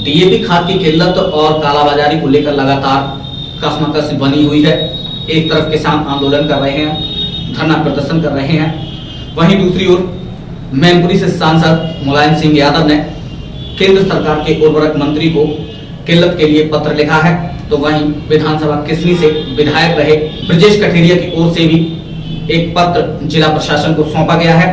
DAP खाद की किल्लत और कालाबाजारी को लेकर लगातार कशमकश बनी हुई है। एक तरफ किसान आंदोलन कर रहे हैं, धरना प्रदर्शन कर रहे हैं, वहीं दूसरी ओर मैनपुरी से सांसद मुलायम सिंह यादव ने केंद्र सरकार के उर्वरक मंत्री को किल्लत के लिए पत्र लिखा है। तो वहीं विधानसभा किसनी से विधायक रहे ब्रजेश कठेरिया की ओर से भी एक पत्र जिला प्रशासन को सौंपा गया है।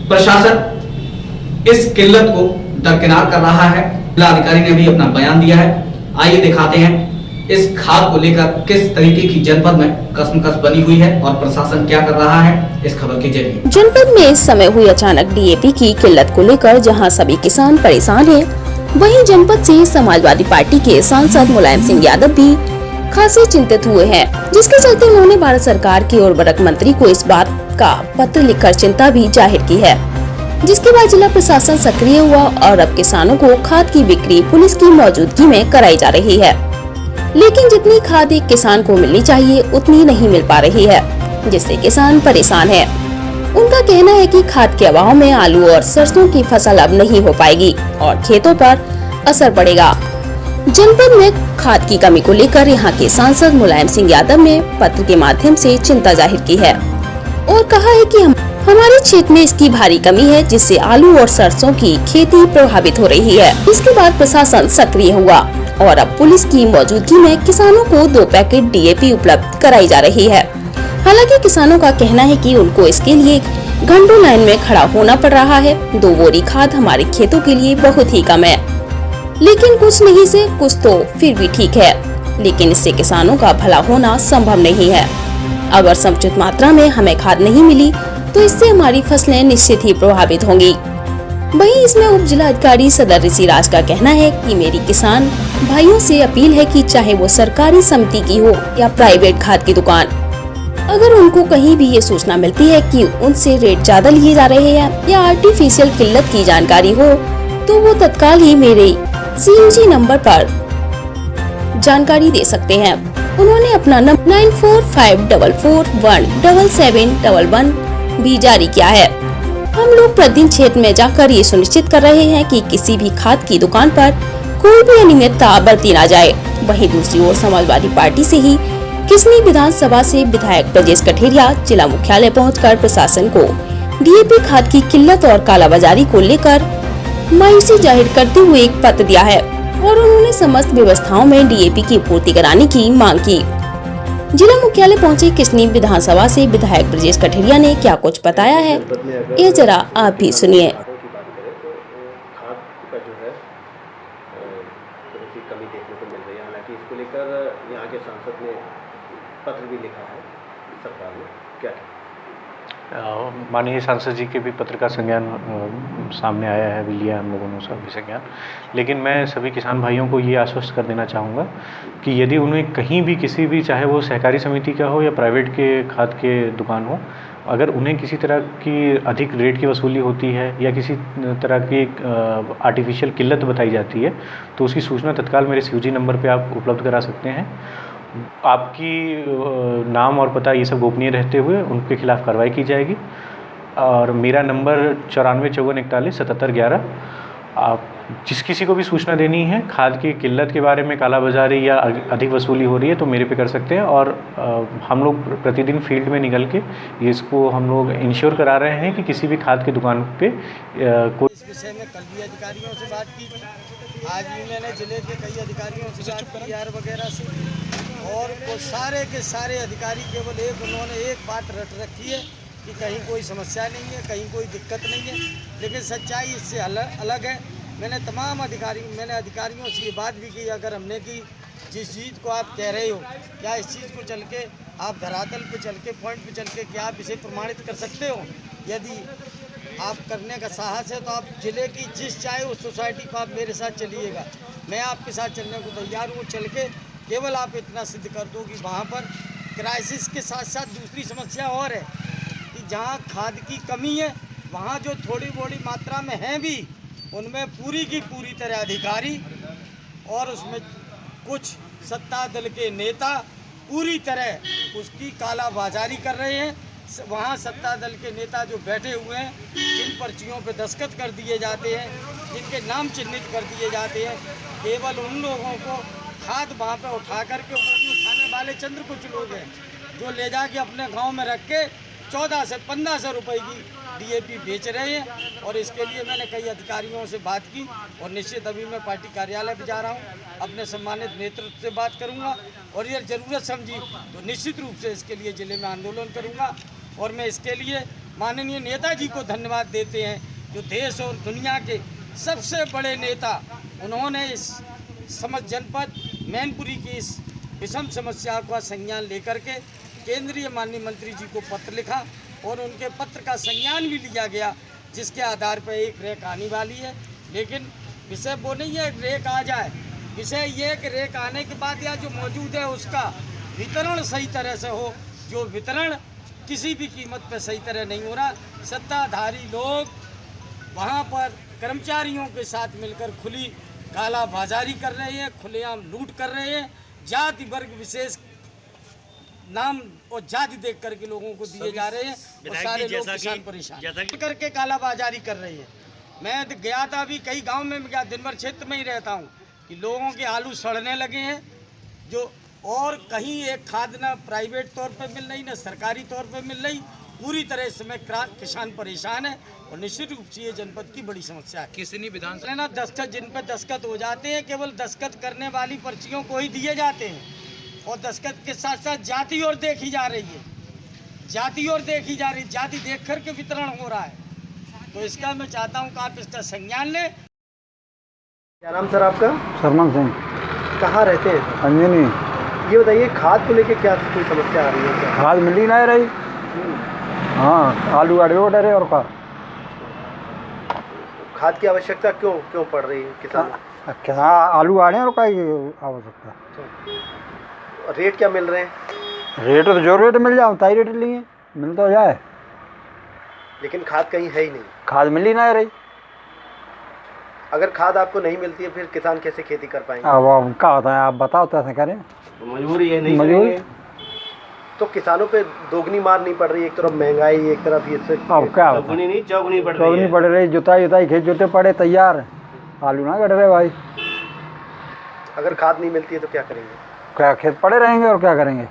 प्रशासन इस किल्लत को दरकिनार कर रहा है। जिलाधिकारी ने भी अपना बयान दिया है। आइए दिखाते हैं इस खाद को लेकर किस तरीके की जनपद में कशमकश बनी हुई है और प्रशासन क्या कर रहा है इस खबर के जरिए। जनपद में इस समय हुई अचानक डीएपी की किल्लत को लेकर जहां सभी किसान परेशान हैं, वहीं जनपद से समाजवादी पार्टी के सांसद मुलायम सिंह यादव भी खासे चिंतित हुए हैं, जिसके चलते उन्होंने भारत सरकार के उर्वरक मंत्री को इस बात का पत्र लिखकर चिंता भी जाहिर की है। जिसके बाद जिला प्रशासन सक्रिय हुआ और अब किसानों को खाद की बिक्री पुलिस की मौजूदगी में कराई जा रही है। लेकिन जितनी खाद एक किसान को मिलनी चाहिए उतनी नहीं मिल पा रही है, जिससे किसान परेशान है। उनका कहना है कि खाद के अभाव में आलू और सरसों की फसल अब नहीं हो पाएगी और खेतों पर असर पड़ेगा। जनपद में खाद की कमी को लेकर यहां के सांसद मुलायम सिंह यादव ने पत्र के माध्यम से चिंता जाहिर की है और कहा है कि हमारे क्षेत्र में इसकी भारी कमी है, जिससे आलू और सरसों की खेती प्रभावित हो रही है। इसके बाद प्रशासन सक्रिय हुआ और अब पुलिस की मौजूदगी में किसानों को 2 पैकेट डीएपी उपलब्ध कराई जा रही है। हालांकि किसानों का कहना है कि उनको इसके लिए घंटों लाइन में खड़ा होना पड़ रहा है। 2 बोरी खाद हमारे खेतों के लिए बहुत ही कम है, लेकिन कुछ नहीं से कुछ तो फिर भी ठीक है, लेकिन इससे किसानों का भला होना संभव नहीं है। अगर समुचित मात्रा में हमें खाद नहीं मिली तो इससे हमारी फसलें निश्चित ही प्रभावित होंगी। वहीं इसमें उप जिलाधिकारी सदर ऋषि राज का कहना है कि मेरी किसान भाइयों से अपील है कि चाहे वो सरकारी समिति की हो या प्राइवेट खाद की दुकान, अगर उनको कहीं भी ये सूचना मिलती है कि उनसे रेट ज्यादा लिए जा रहे हैं या आर्टिफिशियल किल्लत की जानकारी हो, तो वो तत्काल ही मेरे CUG नंबर पर जानकारी दे सकते हैं। उन्होंने अपना नंबर 9454417711 भी जारी किया है। हम लोग प्रतिदिन क्षेत्र में जाकर ये सुनिश्चित कर रहे हैं कि किसी भी खाद की दुकान पर कोई भी अनियमितता बरती ना जाए। वहीं दूसरी ओर समाजवादी पार्टी से ही किसनी विधानसभा से विधायक ब्रजेश कठेरिया जिला मुख्यालय पहुंचकर प्रशासन को डीएपी खाद की किल्लत और कालाबाजारी को लेकर मायूसी जाहिर करते हुए एक पत्र दिया है और उन्होंने समस्त व्यवस्थाओं में डीएपी की पूर्ति कराने की मांग की। जिला मुख्यालय पहुंचे किसनी विधानसभा से विधायक ब्रजेश कठेरिया ने क्या कुछ बताया है, ये जरा आप भी सुनिए। खाद का जो है थोड़ी सी कमी देखने को मिल रही है। हालांकि इसको लेकर यहाँ के सांसद ने पत्र भी लिखा है सरकार ने, क्या माननीय सांसद जी के भी पत्र का संज्ञान सामने आया है, भी लिया हम लोगों ने उसका भी संज्ञान। लेकिन मैं सभी किसान भाइयों को ये आश्वस्त कर देना चाहूँगा कि यदि उन्हें कहीं भी किसी भी, चाहे वो सहकारी समिति का हो या प्राइवेट के खाद के दुकान हो, अगर उन्हें किसी तरह की अधिक रेट की वसूली होती है या किसी तरह की आर्टिफिशियल किल्लत बताई जाती है, तो उसकी सूचना तत्काल मेरे CUG नंबर पर आप उपलब्ध करा सकते हैं। आपकी नाम और पता ये सब गोपनीय रहते हुए उनके खिलाफ कार्रवाई की जाएगी। और मेरा नंबर 9454417711। आप जिस किसी को भी सूचना देनी है खाद की किल्लत के बारे में, कालाबाजारी या अधिक वसूली हो रही है, तो मेरे पे कर सकते हैं। और हम लोग प्रतिदिन फील्ड में निकल के इसको हम लोग इंश्योर करा रहे हैं कि किसी भी खाद की दुकान पे कोई। इस विषय में कल भी अधिकारियों से बात की, आज भी मैंने जिले के कई अधिकारियों से बात की वगैरह से, और वो सारे के सारे अधिकारी केवल उन्होंने एक बात रट रखी है कि कहीं कोई समस्या नहीं है, कहीं कोई दिक्कत नहीं है। लेकिन सच्चाई इससे अलग है। मैंने अधिकारियों से ये बात भी की, अगर हमने की जिस चीज़ को आप कह रहे हो, क्या इस चीज़ को चल के आप धरातल पे चल के, पॉइंट पे चल के क्या आप इसे प्रमाणित कर सकते हो? यदि आप करने का साहस है तो आप जिले की जिस चाहे उस सोसाइटी पर आप मेरे साथ चलिएगा, मैं आपके साथ चलने को तैयार हूँ। चल के केवल आप इतना सिद्ध कर दो कि वहाँ पर क्राइसिस के साथ साथ दूसरी समस्या और है कि जहाँ खाद की कमी है, वहाँ जो थोड़ी बड़ी मात्रा में हैं भी, उनमें पूरी की पूरी तरह अधिकारी और उसमें कुछ सत्ता दल के नेता पूरी तरह उसकी कालाबाजारी कर रहे हैं। वहाँ सत्ता दल के नेता जो बैठे हुए हैं, जिन पर्चियों पे दस्तखत कर दिए जाते हैं, जिनके नाम चिन्हित कर दिए जाते हैं, केवल उन लोगों को खाद वहाँ पे उठा करके, वो भी उठाने वाले चंद्र कुछ लोग हैं जो ले जाके अपने गांव में रख के 14 से 1500 रुपए की डीएपी बेच रहे हैं। और इसके लिए मैंने कई अधिकारियों से बात की और निश्चित अभी मैं पार्टी कार्यालय पर जा रहा हूँ, अपने सम्मानित नेतृत्व से बात करूँगा और ये ज़रूरत समझी तो निश्चित रूप से इसके लिए ज़िले में आंदोलन करूँगा। और मैं इसके लिए माननीय नेताजी को धन्यवाद देते हैं जो देश और दुनिया के सबसे बड़े नेता, उन्होंने इस समस्त जनपद मैनपुरी की इस विषम समस्या का संज्ञान लेकर के केंद्रीय माननीय मंत्री जी को पत्र लिखा और उनके पत्र का संज्ञान भी लिया गया, जिसके आधार पर एक रेक आने वाली है। लेकिन विषय वो नहीं है रेक आ जाए, विषय ये है कि रेक आने के बाद या जो मौजूद है उसका वितरण सही तरह से हो। जो वितरण किसी भी कीमत पर सही तरह नहीं हो रहा, सत्ताधारी लोग वहाँ पर कर्मचारियों के साथ मिलकर खुली काला बाजारी कर रहे हैं, खुलेआम लूट कर रहे हैं, जाति वर्ग विशेष नाम और जाति देख करके लोगों को दिए जा रहे हैं और सारे लोग किसान परेशान करके काला बाजारी कर रहे हैं। मैं गया था अभी कई गांव में गया, दिन भर क्षेत्र में ही रहता हूं, कि लोगों के आलू सड़ने लगे हैं जो, और कहीं एक खाद ना प्राइवेट तौर पे मिल रही ना सरकारी तौर पे मिल रही। पूरी तरह इस समय किसान परेशान है और निश्चित रूप से ये जनपद की बड़ी समस्या है। किसनी विधानसभा ना दस्तखत जिन पर दस्तखत हो जाते हैं, केवल दस्तखत करने वाली पर्चियों को ही दिए जाते हैं और दस्तखत के साथ साथ जाति और देखी जा रही है, जाति और देखी जा रही है, जाति देख कर के वितरण हो रहा है। तो इसका मैं चाहता हूँ कि आप इसका संज्ञान लें। क्या नाम सर आपका? सरमन सिंह। कहाँ रहते हैं सर? अंजनी। ये बताइए खाद को लेके क्या कोई समस्या आ रही है क्या? खाद मिल ही नहीं रही। हाँ, आलू अड़े डरे और का खाद की आवश्यकता क्यों पड़ रही है किसानों? क्या आलू आड़े और का आवश्यकता। रेट क्या मिल रहे हैं? रेट तो जो रेट मिल जाए उतना ही रेट लिए, मिल तो जाए, लेकिन खाद कहीं है ही नहीं। खाद मिल ही नहीं रही। अगर खाद आपको नहीं मिलती है फिर किसान कैसे खेती कर पाएंगे? अब क्या होता है आप बताओ, तो ऐसा करें, मजबूरी है, नहीं मजबूरी। तो किसानों पे दोगुनी मार नहीं पड़ रही? एक तरफ महंगाई, एक तरफ ये अब क्या होता है, चौगुनी पड़ रही। जुताई खेत जोते पड़े तैयार, आलू ना कट रहे भाई। अगर खाद नहीं मिलती है तो क्या करेंगे? क्या खेत पड़े रहेंगे और क्या करेंगे।